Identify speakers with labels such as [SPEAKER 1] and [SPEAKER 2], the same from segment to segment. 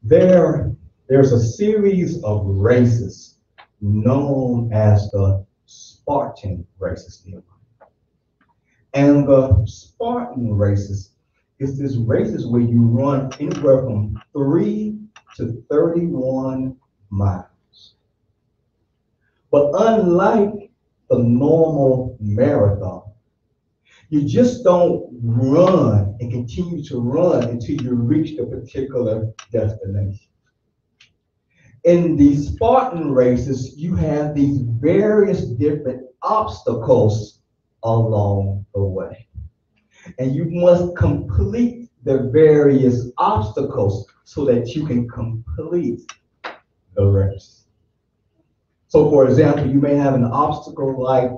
[SPEAKER 1] There's a series of races known as the Spartan races. And the Spartan races is this races where you run anywhere from 3 to 31 miles. But unlike the normal marathon, you just don't run and continue to run until you reach the particular destination. In these Spartan races, you have these various different obstacles along the way. And you must complete the various obstacles so that you can complete the race. So for example, you may have an obstacle like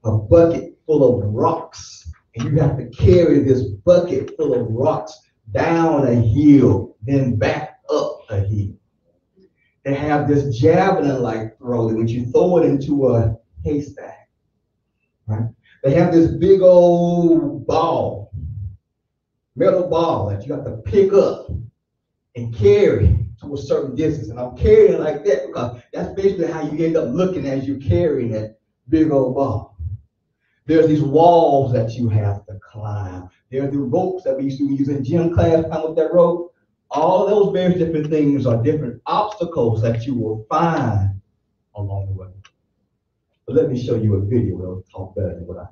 [SPEAKER 1] a bucket full of rocks, and you have to carry this bucket full of rocks down a hill, then back up a hill. They have this javelin-like throw that when you throw it into a haystack, right? They have this big old ball, metal ball that you have to pick up and carry to a certain distance. And I'm carrying like that because that's basically how you end up looking as you're carrying that big old ball. There's these walls that you have to climb. There are the ropes that we used to use in gym class, climb up that rope. All of those various different things are different obstacles that you will find along the way. But let me show you a video that'll talk better than what I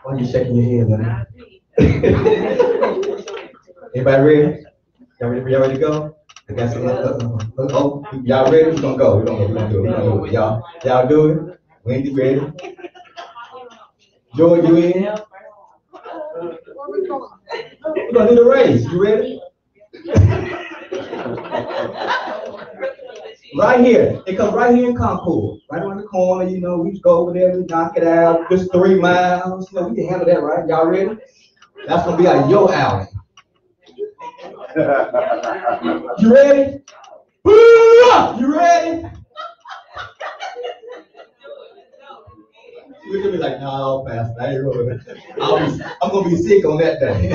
[SPEAKER 1] Why are you shaking your head, man? Everybody ready? Y'all ready to go? I got some. Oh, y'all ready? We're gonna go. We're gonna do it. Y'all do it. Wendy ready? Joy, you in? We're gonna do the race. You ready? Right here. It comes right here in Concord. Right on the corner, you know, we just go over there, we knock it out. Just 3 miles. You know, we can handle that, right? Y'all ready? That's gonna be our yo outing. You ready? You ready? Look at me like, no, Pastor, I ain't rolling. I'm gonna be sick on that day.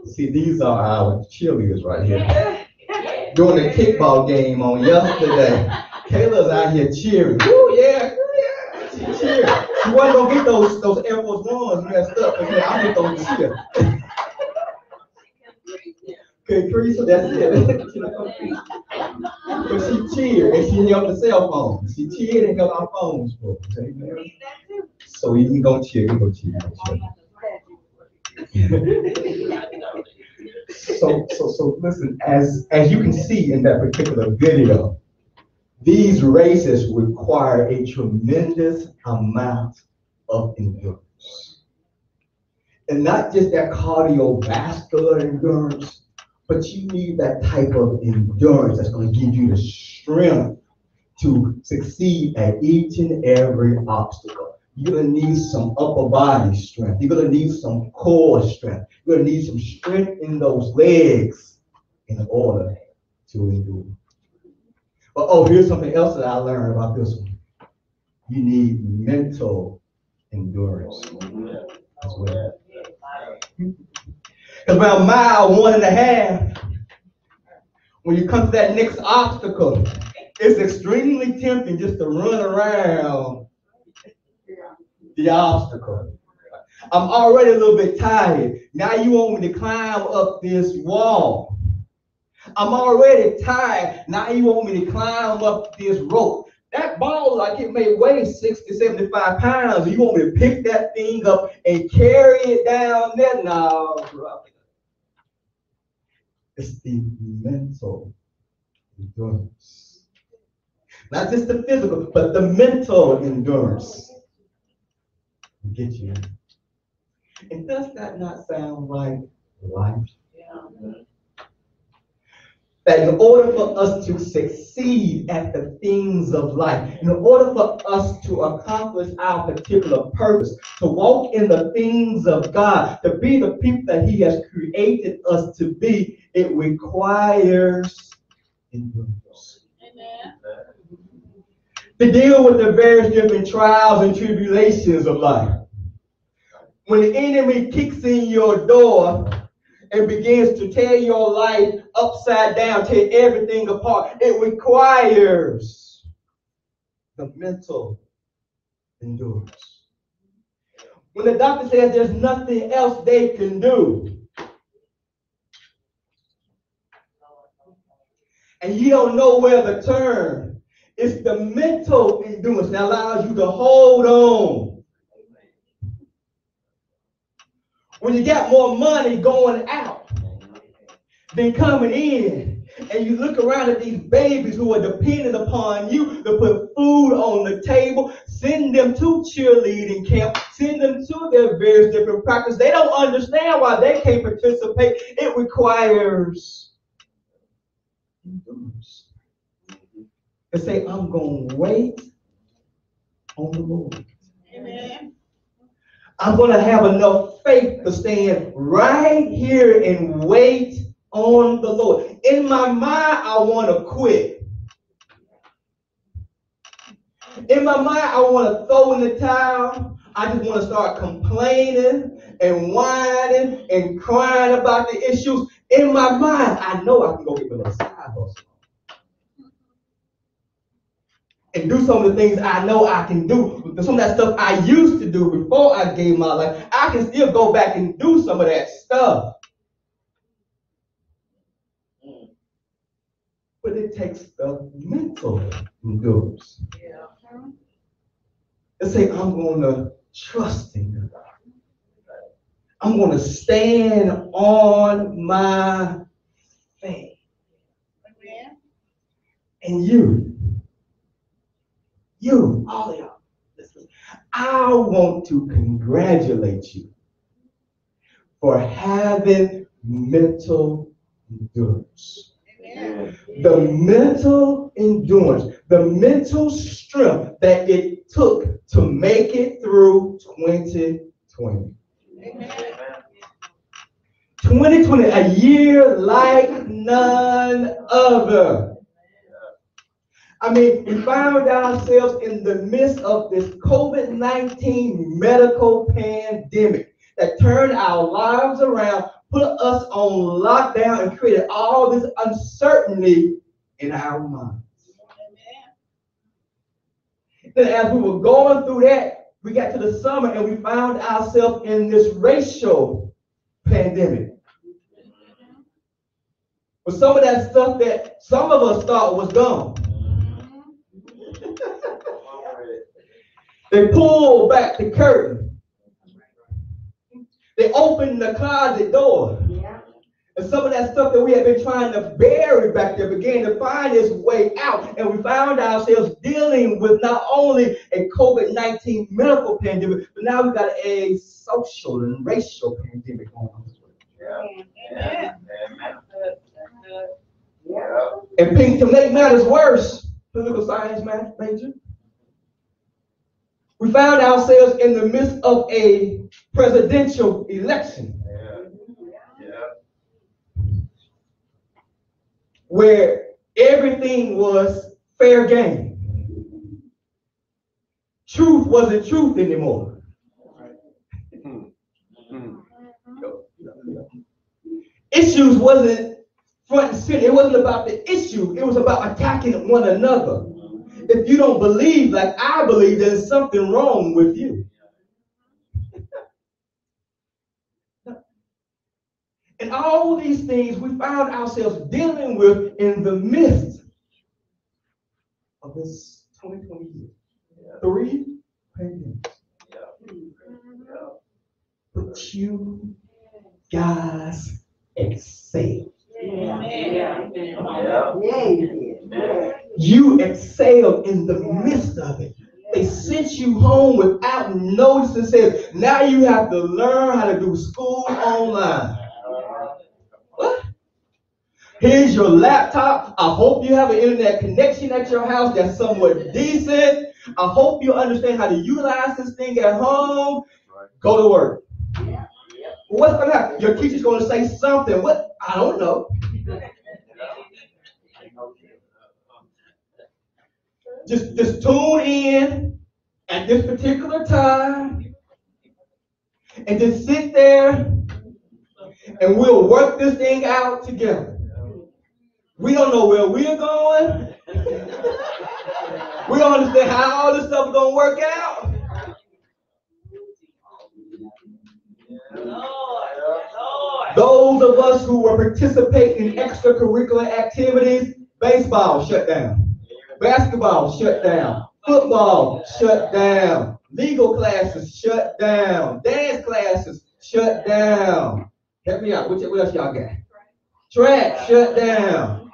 [SPEAKER 1] See, these are our cheerleaders right here. During the kickball game on yesterday, Kayla's out here cheering. Ooh, yeah, she cheering. She wasn't gonna get those Air Force Ones messed up, but yeah, I'm just gonna cheer. Okay, Teresa, that's it. But she cheered and she held the cell phone. She cheered and held our phones for us. Amen. So you gonna cheer, you gonna cheer. So listen, as you can see in that particular video, these races require a tremendous amount of endurance. And not just that cardiovascular endurance, but you need that type of endurance that's going to give you the strength to succeed at each and every obstacle. You're going to need some upper body strength. You're going to need some core strength. You're going to need some strength in those legs in order to endure. But here's something else that I learned about this one. You need mental endurance as well. Because around mile 1.5, when you come to that next obstacle, it's extremely tempting just to run around the obstacle. I'm already a little bit tired. Now you want me to climb up this wall. I'm already tired. Now you want me to climb up this rope. That ball, like it may weigh 60, 75 pounds. You want me to pick that thing up and carry it down there? No, bro. It's the mental endurance. Not just the physical, but the mental endurance will get you. And does that not sound like life? Yeah. That in order for us to succeed at the things of life, in order for us to accomplish our particular purpose, to walk in the things of God, to be the people that He has created us to be, it requires endurance. Amen. To deal with the various different trials and tribulations of life. When the enemy kicks in your door and begins to tear your life upside down, tear everything apart, it requires the mental endurance. When the doctor says there's nothing else they can do, and you don't know where to turn, it's the mental endurance that allows you to hold on. When you got more money going out than coming in, and you look around at these babies who are dependent upon you to put food on the table, send them to cheerleading camp, send them to their various different practices. They don't understand why they can't participate. It requires endurance. And say, I'm going to wait on the Lord. Amen. I'm going to have enough faith to stand right here and wait on the Lord. In my mind, I want to quit. In my mind, I want to throw in the towel. I just want to start complaining and whining and crying about the issues. In my mind, I know I can go get a little side hustle and do some of the things I know I can do. Some of that stuff I used to do before I gave my life, I can still go back and do some of that stuff. But it takes the mental endurance. Yeah. Let's say I'm going to trust in God. I'm going to stand on my faith. Amen. And you, all of y'all, listen, I want to congratulate you for having mental endurance. Amen. The mental endurance, the mental strength that it took to make it through 2020. Amen. 2020, a year like none other. I mean, we found ourselves in the midst of this COVID-19 medical pandemic that turned our lives around, put us on lockdown, and created all this uncertainty in our minds. Then as we were going through that, we got to the summer and we found ourselves in this racial pandemic. With some of that stuff that some of us thought was gone. They pulled back the curtain. They opened the closet door. And some of that stuff that we had been trying to bury back there began to find its way out. And we found ourselves dealing with not only a COVID-19 medical pandemic, but now we've got a social and racial pandemic going on. Yeah. And Pink, to make matters worse, political science major, We found ourselves in the midst of a presidential election where everything was fair game. Truth wasn't truth anymore. Issues wasn't front and center. It wasn't about the issue. It was about attacking one another. If you don't believe like I believe, there's something wrong with you. And all these things we found ourselves dealing with in the midst of this 2020 year. 3 pandemics. But you guys excelled. You excelled in the midst of it. They sent you home without notice and said, now you have to learn how to do school online. What? Here's your laptop. I hope you have an internet connection at your house that's somewhat decent. I hope you understand how to utilize this thing at home. Go to work. What's going to happen? Your teacher's going to say something. What? I don't know. Just tune in at this particular time and just sit there and we'll work this thing out together. We don't know where we're going. We don't understand how all this stuff is going to work out. Those of us who were participating in extracurricular activities, baseball shut down, basketball shut down, football shut down, legal classes shut down, dance classes shut down. Help me out. What else y'all got? Track shut down.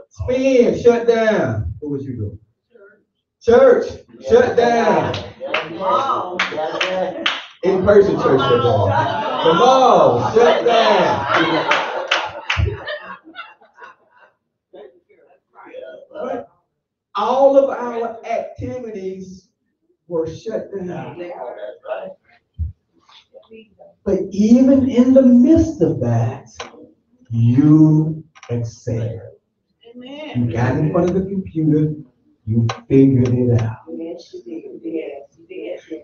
[SPEAKER 1] Spin shut down. What was you doing? Church shut down. In-person church shut down. The mall shut down. All of our activities were shut down. But even in the midst of that, you excelled. You got in front of the computer, you figured it out.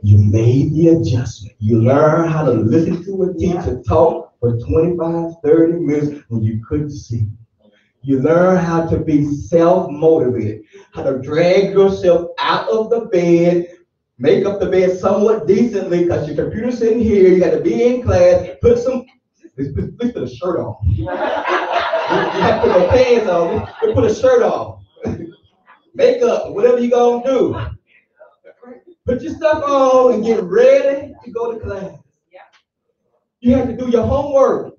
[SPEAKER 1] You made the adjustment. You learned how to listen to a teacher talk for 25, 30 minutes when you couldn't see. You learn how to be self-motivated, how to drag yourself out of the bed, make up the bed somewhat decently because your computer's sitting here, you got to be in class, let's put a shirt on. You have to put no pants on, let's put a shirt on. Makeup, whatever you're going to do. Put your stuff on and get ready to go to class. You have to do your homework.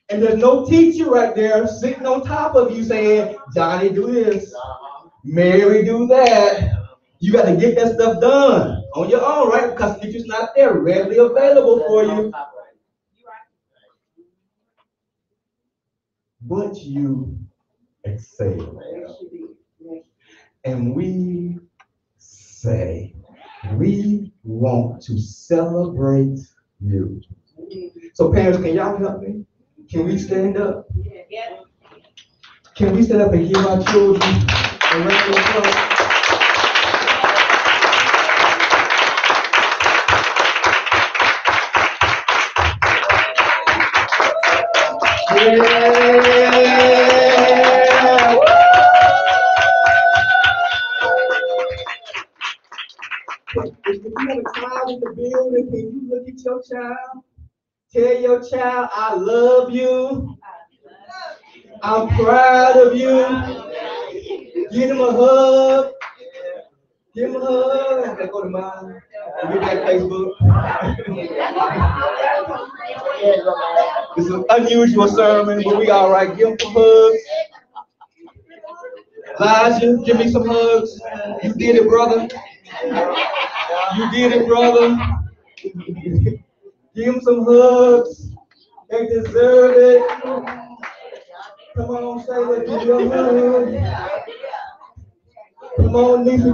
[SPEAKER 1] And there's no teacher right there sitting on top of you saying, Johnny, do this. Mary, do that. You got to get that stuff done on your own, right? Because the teacher's not there, readily available for you. But you excel. And we say, we want to celebrate you. So parents, can y'all help me? Can we stand up? Can we stand up and give our children a round of applause? If you have a child in the building, can you look at your child? Tell your child, I love you. I'm proud of you. Give them a hug. Give them a hug. I have to go to mine. Get that Facebook. It's an unusual sermon, but we all right. Give them some hugs. Elijah, give me some hugs. You did it, brother. You did it, brother. Give them some hugs. They deserve it. Come on, say that to your hug. Come on, Lisa.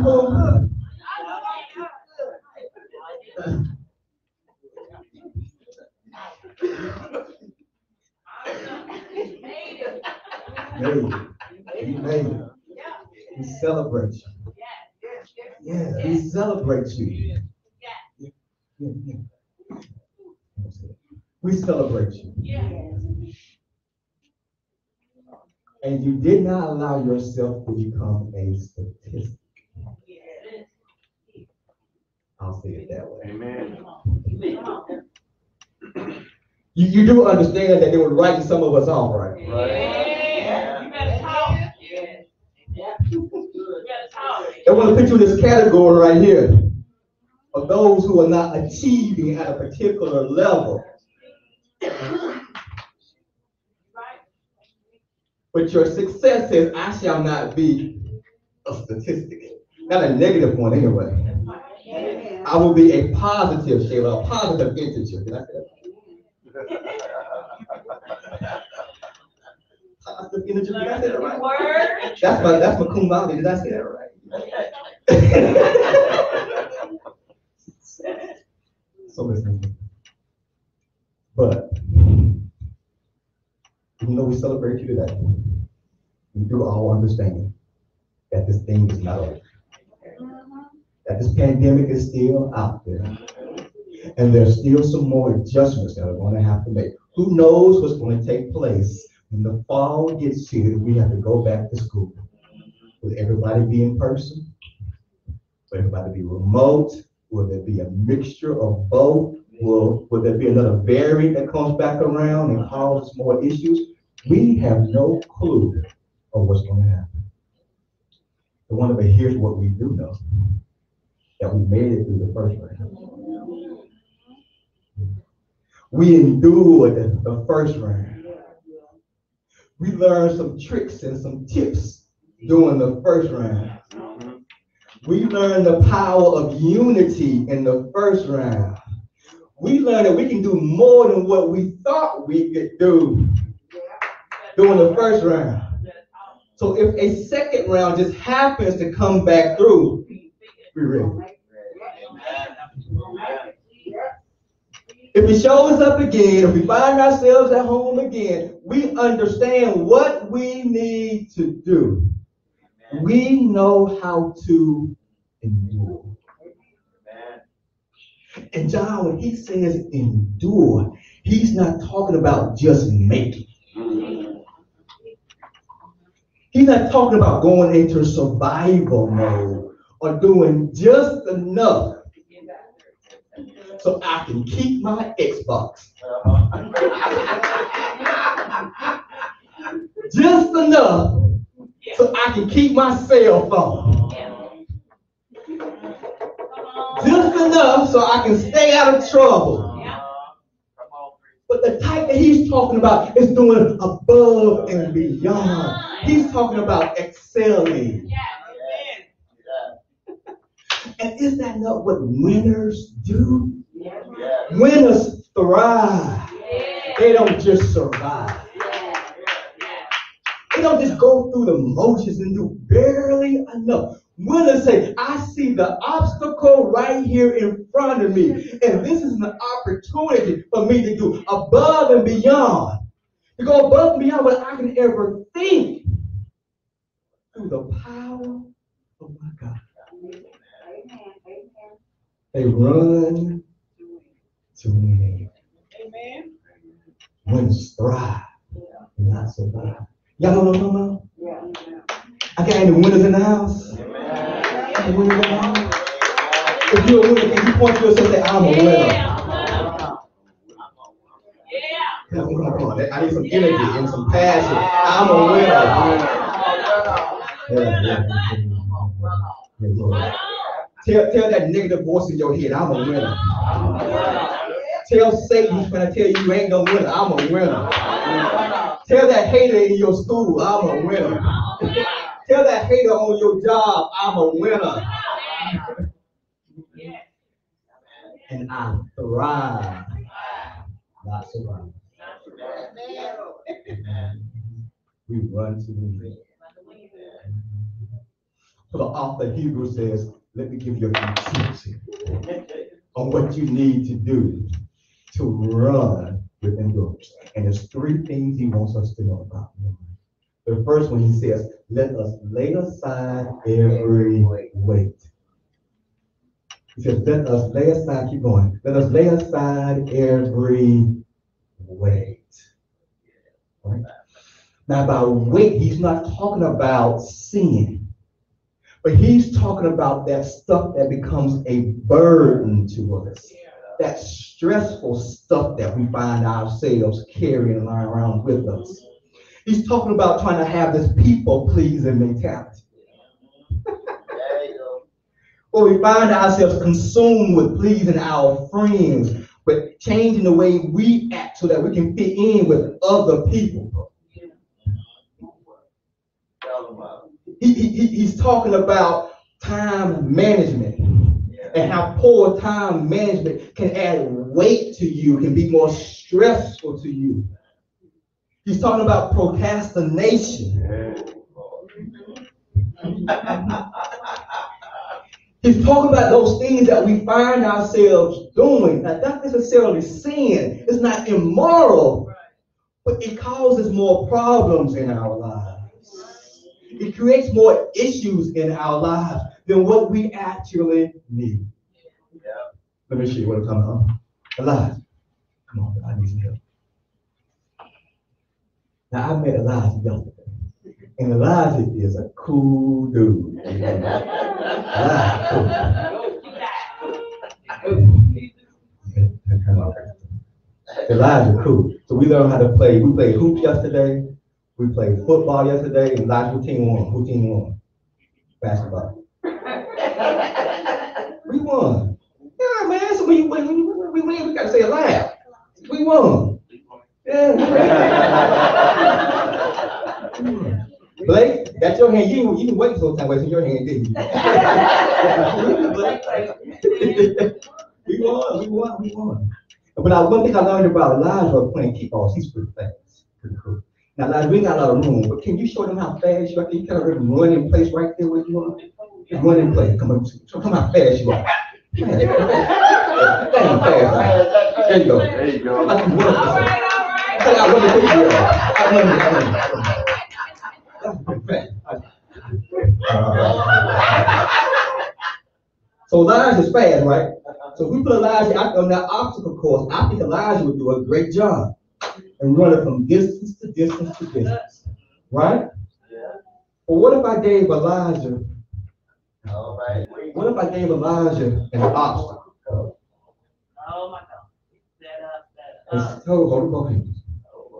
[SPEAKER 1] Made it. We made it. We celebrate you. Yeah, we celebrate you. Yeah, yeah. We celebrate you. And you did not allow yourself to become a statistic. I'll say it that way.
[SPEAKER 2] Amen.
[SPEAKER 1] You do understand that they were writing some of us off, right?
[SPEAKER 2] Yeah.
[SPEAKER 3] You better talk. You better talk.
[SPEAKER 1] I want to put you in this category right here of those who are not achieving at a particular level. But your success says, I shall not be a statistic. Not a negative one anyway. I will be a positive share, a positive integer. Did I say that? Positive integer. Did I say that right? That's my cum laude. Did I say that right? So listen. But even though we celebrate you today, we do all understand that this thing is not over. That this pandemic is still out there. And there's still some more adjustments that we're going to have to make. Who knows what's going to take place when the fall gets here and we have to go back to school? Will everybody be in person? Will everybody be remote? Will there be a mixture of both? Will there be another variant that comes back around and causes more issues? We have no clue of what's going to happen. But here's what we do know. That we made it through the first round. We endured the first round. We learned some tricks and some tips during the first round. We learned the power of unity in the first round. We learned that we can do more than what we thought we could do during the first round. So if a second round just happens to come back through, we're ready. If it shows up again, if we find ourselves at home again, we understand what we need to do. We know how to endure. And John, when he says endure, he's not talking about just making. He's not talking about going into survival mode or doing just enough so I can keep my Xbox. Just enough so I can keep my cell phone. Just enough so I can stay out of trouble. But the type that he's talking about is doing above and beyond. He's talking about excelling. And is that not what winners do? Winners thrive. They don't just survive. They don't just go through the motions and do barely enough. Winners say, I see the obstacle right here in front of me. And this is an opportunity for me to do above and beyond. To go above and beyond what I can ever think. Through the power of my God. They run to win.
[SPEAKER 3] Amen.
[SPEAKER 1] Winners thrive, not survive. Y'all know what I'm talking about? I got any winners in the house? Any winners in the house? If you're a winner, can you point to yourself and say, I'm a winner? Come on. I need some energy and some passion. I'm a winner. Tell that negative voice in your head, I'm a winner. Tell Satan who's trying to tell you ain't no winner, I'm a winner. Tell that hater in your school, I'm a winner. Tell that hater on your job, I'm a winner. And I thrive, not survive. We run to the win. So the author of Hebrews says, let me give you a few tips on what you need to do to run with endurance. And there's three things he wants us to know about. The first one, he says, let us lay aside every weight. He says, let us lay aside, keep going. Let us lay aside every weight. Right? Now, by weight, he's not talking about sin, but he's talking about that stuff that becomes a burden to us. That stressful stuff that we find ourselves carrying around with us. He's talking about trying to have this people-pleasing mentality. Where we find ourselves consumed with pleasing our friends, but changing the way we act so that we can fit in with other people. He's talking about time management and how poor time management can add weight to you, can be more stressful to you. He's talking about procrastination. He's talking about those things that we find ourselves doing. That's not necessarily sin. It's not immoral, but it causes more problems in our lives. It creates more issues in our lives than what we actually need. Let me show you what I'm talking about. Elijah. Come on, I need some help. Now, I met Elijah yesterday. And Elijah is a cool dude. Elijah cool. So we learned how to play. We played hoops yesterday. We played football yesterday. And Elijah, who team won? Who team won? Basketball. We won. Yeah, man. So we win. We got to say it loud. We won. Yeah. Blake, that's your hand. You didn't wait so time wasting your hand, didn't you? We won. But one thing I learned about Elijah playing kickballs, he's pretty fast. Pretty cool. Now, Elijah, we ain't got a lot of room, but can you show them how fast you are? Can you kind of run in place right there where you are? Just run in place. Come on, show them how fast you are. There you go. There you go. All right. So Elijah's fast, right? So if we put Elijah out on that obstacle course, I think Elijah would do a great job and run it from distance to distance to distance, right? Well, what if I gave Elijah? What if I gave Elijah an obstacle?
[SPEAKER 3] Oh my God!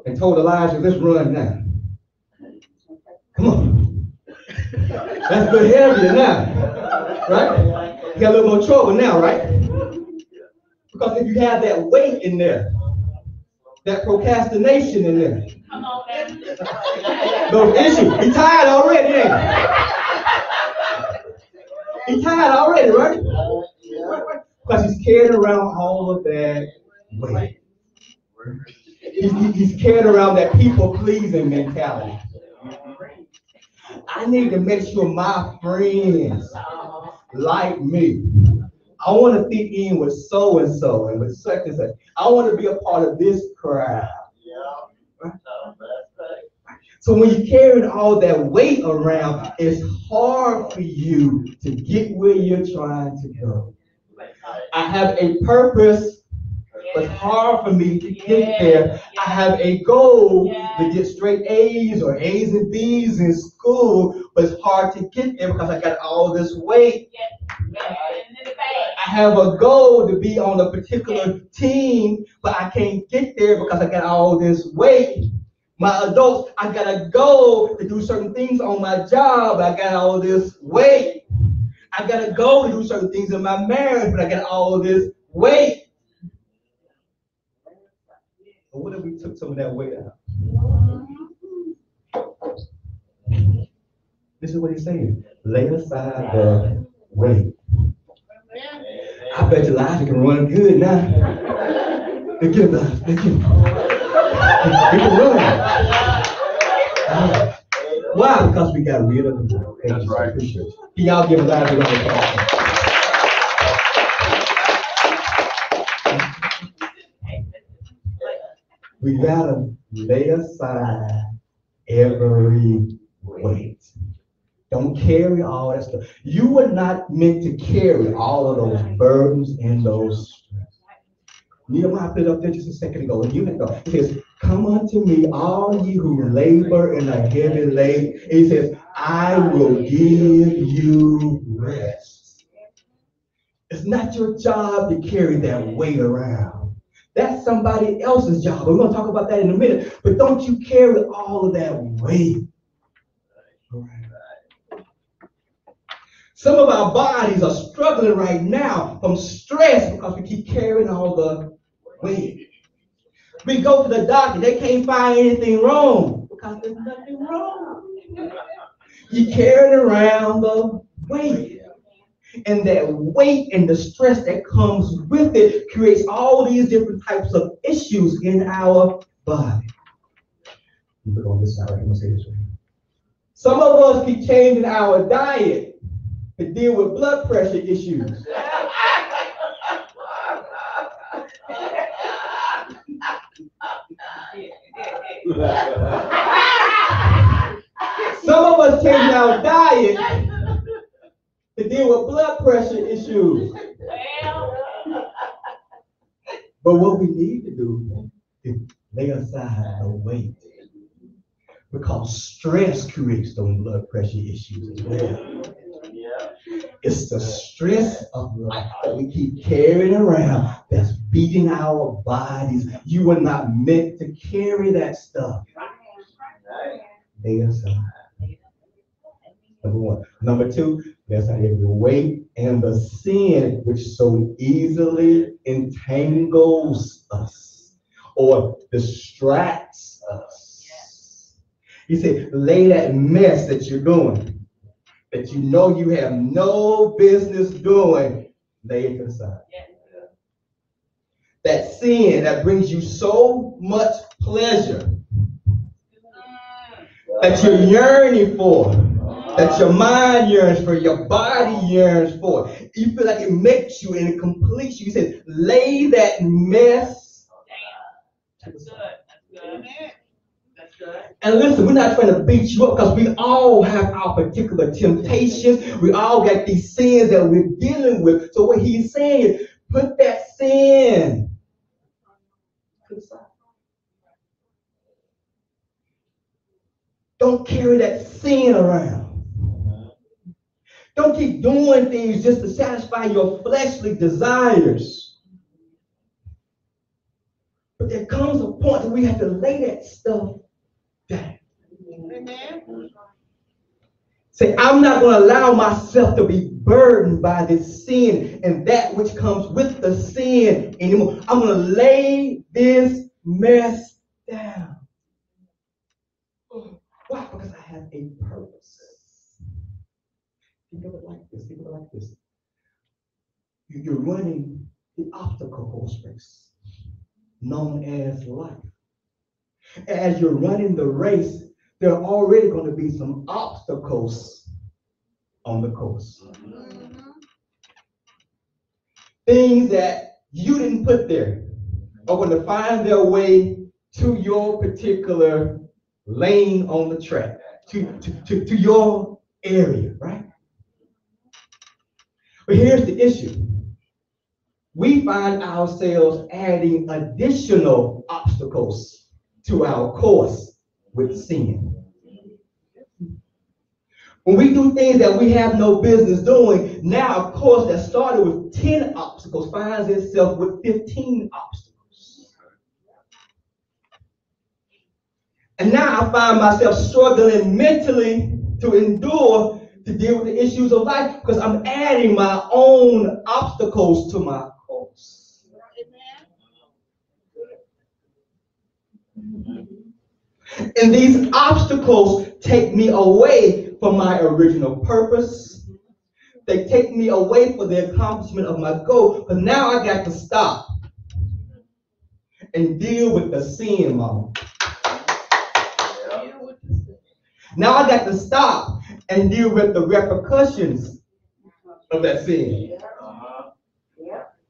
[SPEAKER 1] And told Elijah, let's run now. Come on. That's a bit heavier now, right? You got a little more trouble now, right? Because if you have that weight in there, that procrastination in there,
[SPEAKER 3] Come on, man.
[SPEAKER 1] those issues, he's tired already, ain't he? He's tired already, right? Because he's carrying around all of that weight. He's carrying around that people-pleasing mentality. I need to make sure my friends like me. I want to fit in with so-and-so and with such and such. I want to be a part of this crowd. Right? So when you're carrying all that weight around, it's hard for you to get where you're trying to go. I have a purpose, but it's hard for me to get there. I have a goal to get straight A's or A's and B's in school, but it's hard to get there because I got all this weight. I have a goal to be on a particular team, but I can't get there because I got all this weight. My adults, I got a goal to do certain things on my job, but I got all this weight. I got a goal to do certain things in my marriage, but I got all this weight. But what if we took some of that weight out? This is what he's saying. Lay aside the weight. I bet Elijah can run good now. They get him. He can run. Why? Because we got rid of the weight. That's right. Can y'all give Elijah a round of applause? We gotta lay aside every weight. Don't carry all that stuff. You were not meant to carry all of those burdens and those stress. Nehemiah put it up there just a second ago. And you can go. It says, "Come unto me, all ye who labor and are heavy laden." He says, "I will give you rest." It's not your job to carry that weight around. That's somebody else's job. We're going to talk about that in a minute. But don't you carry all of that weight around. Some of our bodies are struggling right now from stress because we keep carrying all the weight. We go to the doctor, they can't find anything wrong because there's nothing wrong. You carrying around the weight. And that weight and the stress that comes with it creates all these different types of issues in our body. Put on this side, I'm going to say this way. Some of us keep changing our diet to deal with blood pressure issues. Some of us change our diet to deal with blood pressure issues. But what we need to do is lay aside the weight. Because stress creates those blood pressure issues as well. It's the stress of life that we keep carrying around that's beating our bodies. You were not meant to carry that stuff. Lay aside. Number one. Number two, there's the weight and the sin which so easily entangles us or distracts us. He said, lay that mess that you're doing, that you know you have no business doing, lay it aside. That sin that brings you so much pleasure that you're yearning for, that your mind yearns for, your body yearns for. You feel like it makes you and it completes you. He says, lay that mess. That's good. That's good. And listen, we're not trying to beat you up because we all have our particular temptations. We all got these sins that we're dealing with. So what he's saying is, put that sin to the side. Don't carry that sin around. Don't keep doing things just to satisfy your fleshly desires. But there comes a point that we have to lay that stuff down. Amen. Say, I'm not going to allow myself to be burdened by this sin and that which comes with the sin anymore. I'm going to lay this mess down. Why? Because I have a purpose. Think of it like this. Think of it like this. You're running the obstacle course race known as life. As you're running the race, there are already going to be some obstacles on the course. Things that you didn't put there are going to find their way to your particular lane on the track, to your area, right? But here's the issue. We find ourselves adding additional obstacles to our course with sin. When we do things that we have no business doing, now a course that started with 10 obstacles finds itself with 15 obstacles. And now I find myself struggling mentally to endure to deal with the issues of life because I'm adding my own obstacles to my course. And these obstacles take me away from my original purpose. They take me away from the accomplishment of my goal. But now I got to stop and deal with the sin, mama. Now I got to stop and deal with the repercussions of that sin.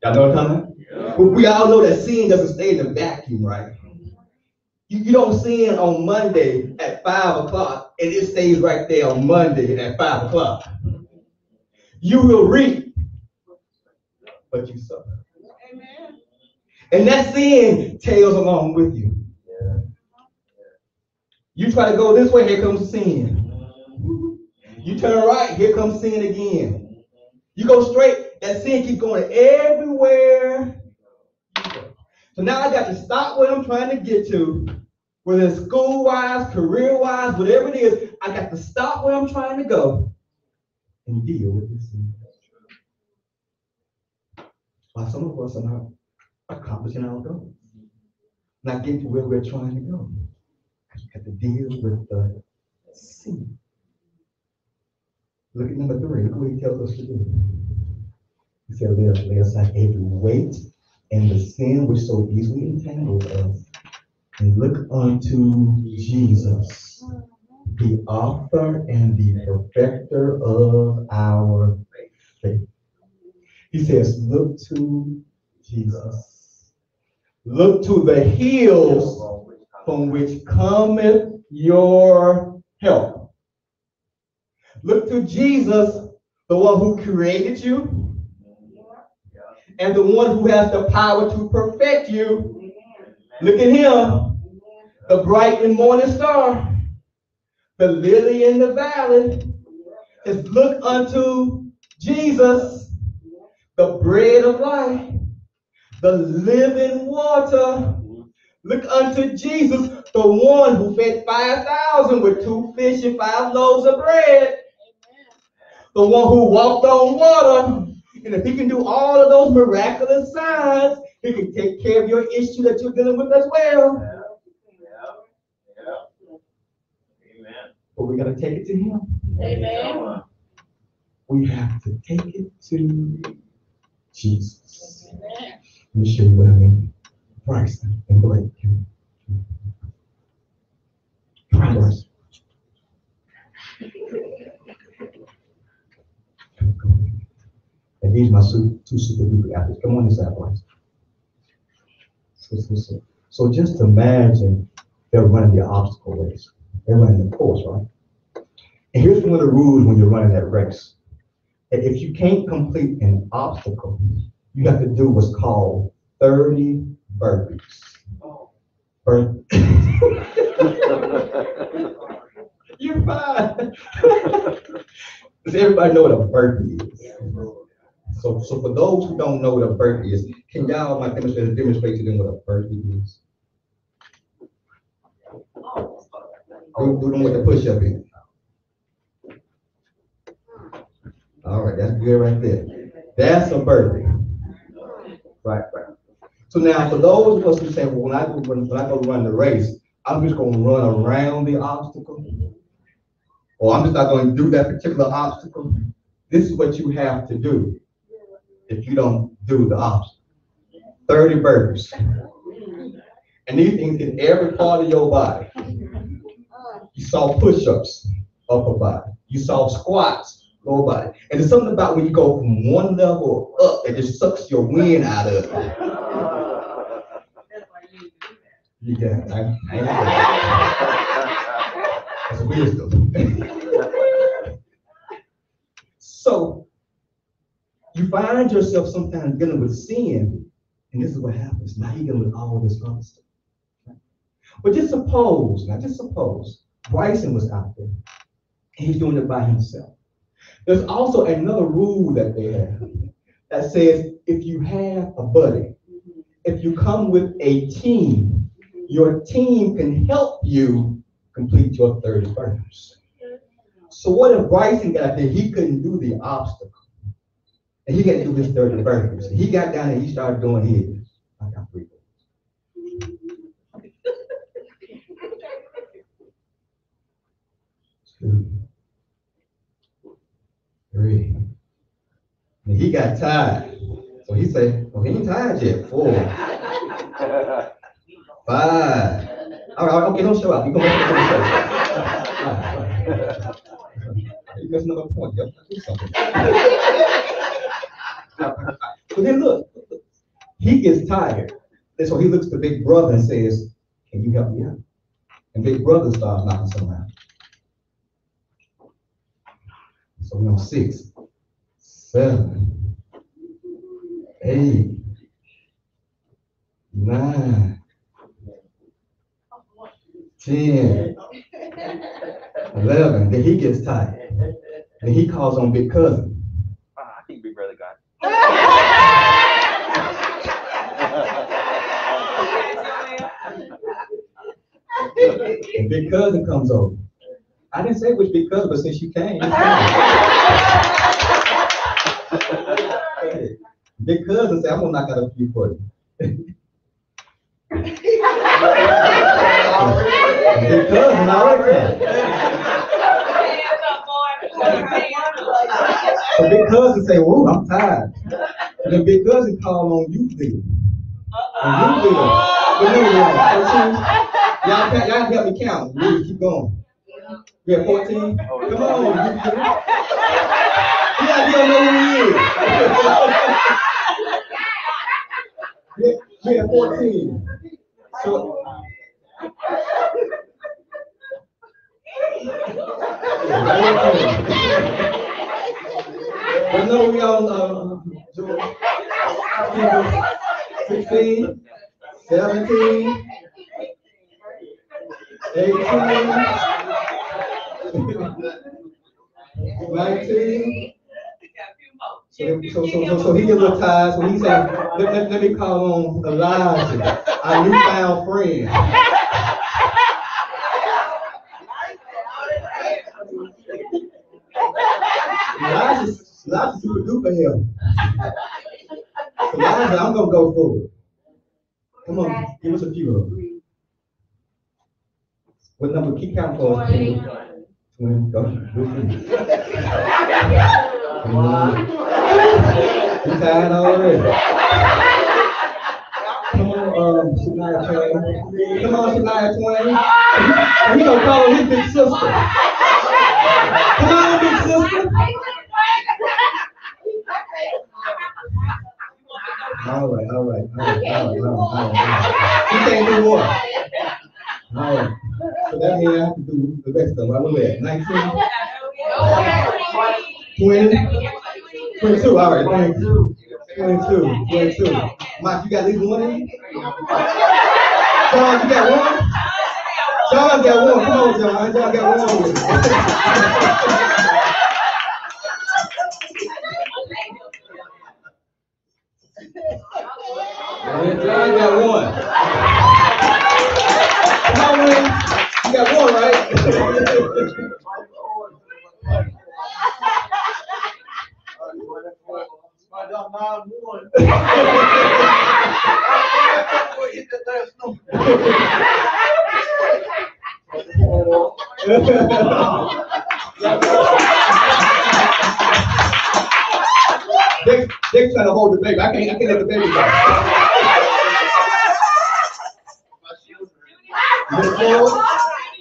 [SPEAKER 1] Y'all know what I'm talking about? We all know that sin doesn't stay in a vacuum, right? You don't sin on Monday at 5 o'clock and it stays right there on Monday at 5 o'clock. You will reap, but you suffer.
[SPEAKER 3] Amen.
[SPEAKER 1] And that sin tails along with you. You try to go this way, here comes sin. You turn right, here comes sin again. You go straight, that sin keeps going everywhere you go. So now I got to stop where I'm trying to get to, whether it's school-wise, career-wise, whatever it is, I got to stop where I'm trying to go and deal with this sin. While some of us are not accomplishing our goals, not getting to where we're trying to go. You have to deal with the sin. Look at number 3. Look what he tells us to do. He said, lay aside every weight and the sin which so easily entangles us, and look unto Jesus, the author and the perfecter of our faith. He says, look to Jesus. Look to the hills from which cometh your help. Look to Jesus, the one who created you, and the one who has the power to perfect you. Look at him, the bright and morning star, the lily in the valley. Just look unto Jesus, the bread of life, the living water. Look unto Jesus, the one who fed 5,000 with 2 fish and 5 loaves of bread. The one who walked on water. And if he can do all of those miraculous signs, he can take care of your issue that you're dealing with as well.
[SPEAKER 3] Amen.
[SPEAKER 1] But we got to take it to him.
[SPEAKER 3] Amen.
[SPEAKER 1] We have to take it to Jesus. Let me show you what I mean. Bryson and Blake. Bryson. And these are my 2 super duper athletes. Come on inside, Bryson. So just imagine they're running the obstacle race. They're running the course, right? And here's one of the rules when you're running that race. That if you can't complete an obstacle, you have to do what's called 30 burpees. You're fine. Does everybody know what a burpee is? So for those who don't know what a burpee is, can y'all demonstrate to them what a burpee is? Do them with the push-up in. All right, that's good right there. That's a burpee. Right. So now, for those of us who say, well, when I go run the race, I'm just going to run around the obstacle, or I'm just not going to do that particular obstacle. This is what you have to do if you don't do the obstacle. 30 burpees. And these things in every part of your body. You saw push-ups, upper body. You saw squats, lower body. And there's something about when you go from one level up, it just sucks your wind out of it. You got it. I ain't that's wisdom. So you find yourself sometimes dealing with sin, and this is what happens. Now you're dealing with all this other stuff. But just suppose, Bryson was out there, and he's doing it by himself. There's also another rule that they have that says if you have a buddy, if you come with a team, your team can help you complete your 30 burpees. So what if Bryson got there, he couldn't do the obstacle, and he got to do his 30 burpees. He got down and he started doing his. I got 3 2, 3. And he got tired. So he said, well, he ain't tired yet. 4, 5. All right, okay, don't show up. You're going to make it. You missed another point. You have to do something. But then look, he gets tired. And so he looks to Big Brother and says, Can you help me out? And big brother starts knocking some out. So we're on 6, 7, 8, 9, 10, 11. Then he gets tired. Then he calls on big cousin.
[SPEAKER 2] I think big brother got it.
[SPEAKER 1] And big cousin comes over. I didn't say which big cousin, but since you came, big cousin said, I'm gonna knock out a few for you. Big cousin already came. So big cousin say, whoa, I'm tired. And then big cousin called on youth leader. And youth leader, y'all help me count. We keep going. We have 14. Come on, youth leader. Yeah, you don't know who he is. We have 14. So. But no, we all 16, 17, 18, 19. So he gets a little tired, so he said, let me call on Elijah, our newfound friend. Elijah's super duper here. So Elijah, I'm gonna go forward. Come on, give us a few of them. What number? Keep counting for us. 20. Go. You tired already? Come on, Shania Twain. Come on, Shania Twain. We gonna call his big sister. Come on, big sister. All right. You can't do more. All right. So that means I have to do the rest of them. Right, we're at 19, 20, 22. All right, thank you. 22. Mike, you got at least one in you? John, you got one? John got one. Come on, John. John got one with you. John got one. Come on, Wayne. You got one, right? They're trying to hold the baby. I can't let the baby go.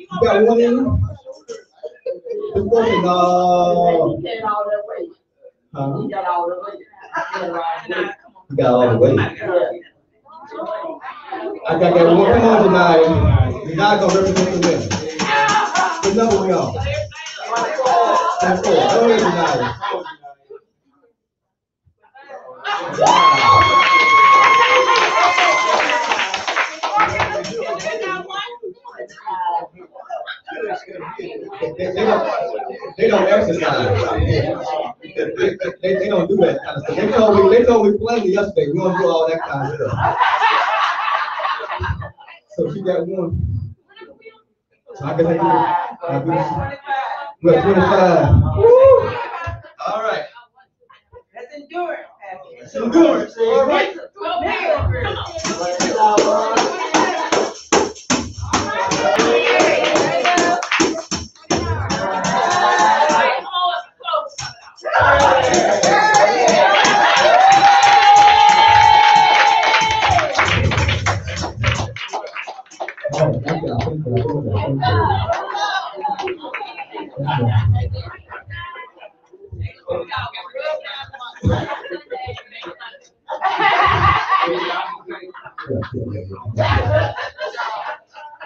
[SPEAKER 1] You got one in you? This person, no. Huh? You got all the weight. I got that one. Come on, Janaya. Janaya gonna represent the women. What number we on? 24. Go ahead, Janaya. They don't exercise. They don't do that kind of stuff. They told me plainly yesterday, we don't do all that kind of stuff. So she got one. So I guess I do this. We're at 25. Woo! All right.
[SPEAKER 3] That's endurance.
[SPEAKER 1] That's endurance. All right.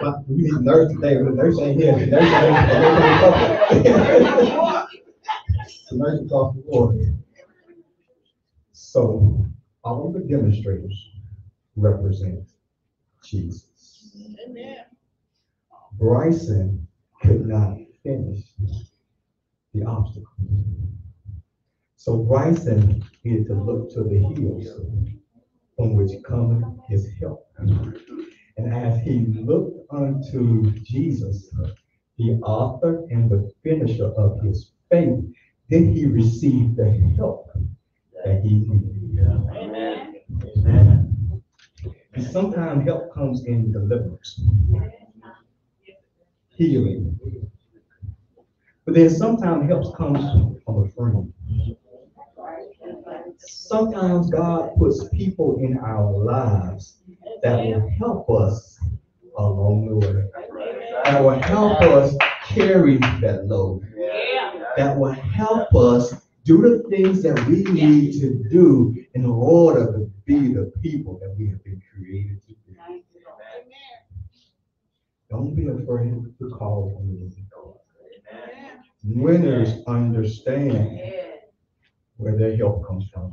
[SPEAKER 1] But we need a nurse today, but the nurse ain't here. The nurse ain't the nurse across the board. So all of the demonstrators represent Jesus.
[SPEAKER 3] Amen.
[SPEAKER 1] Bryson could not finish the obstacle. So Bryson needed to look to the hills from which cometh his help. And as he looked unto Jesus, the author and the finisher of his faith, then he received the help that he needed.
[SPEAKER 2] Amen. Amen.
[SPEAKER 1] And sometimes help comes in deliverance, healing. But then sometimes help comes from a friend. Sometimes God puts people in our lives that will help us along the way. That will help us carry that load. That will help us do the things that we need to do in order to be the people that we have been created to be. Don't be afraid to call on the Lord. Winners understand where their help comes from.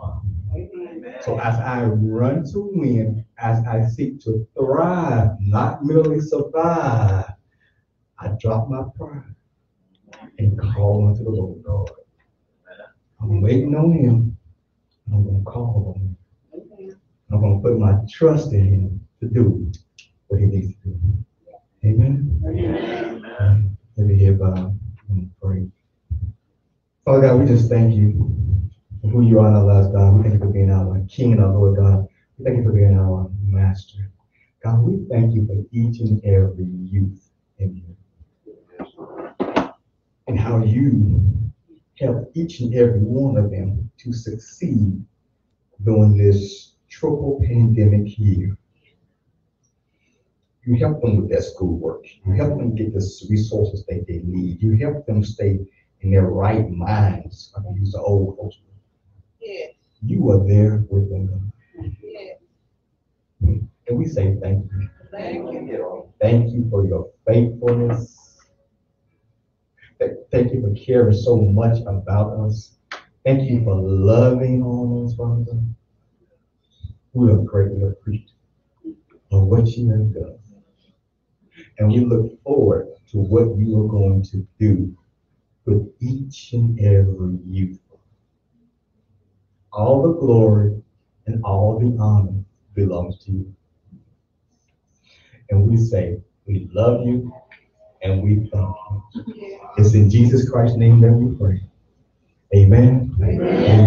[SPEAKER 1] So as I run to win, as I seek to thrive, not merely survive, I drop my pride and call unto the Lord. I'm waiting on him. I'm going to call on him. I'm going to put my trust in him to do what he needs to do. Amen? Amen. Let me hear bow and pray. Father God, we just thank you for who you are in our lives, God. We thank you for being our King and our Lord, God. We thank you for being our Master. God, we thank you for each and every youth in here and how you help each and every one of them to succeed during this triple pandemic year. You help them with their schoolwork. You help them get the resources that they need. You help them stay in their right minds. I can use the old folks.
[SPEAKER 3] Yeah.
[SPEAKER 1] You are there with them.
[SPEAKER 3] Yeah.
[SPEAKER 1] And we say thank you.
[SPEAKER 3] Thank you.
[SPEAKER 1] Thank you for your faithfulness. Thank you for caring so much about us. Thank you for loving on us, Father. We are greatly appreciative of what you have done. And we look forward to what you are going to do with each and every youth. All the glory and all the honor belongs to you. And we say, we love you and we thank you. It's in Jesus Christ's name that we pray. Amen. Amen.